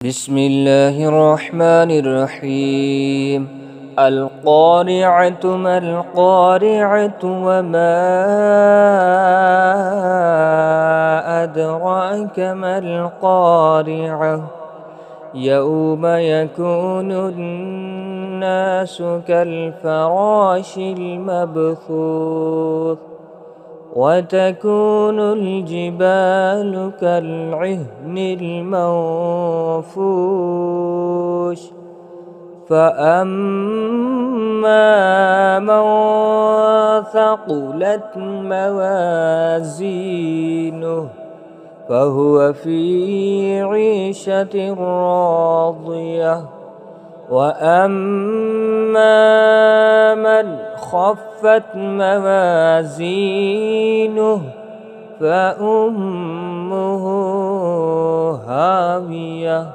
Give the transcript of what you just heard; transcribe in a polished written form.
بسم الله الرحمن الرحيم. القارعة ما القارعة وما أدراك ما القارعة يوم يكون الناس كالفراش المبثوث وتكون الجبال كالعهن المنفوش فأما من ثقلت موازينه فهو في عيشة راضية وأما من خفت موازينه فأمه هاوية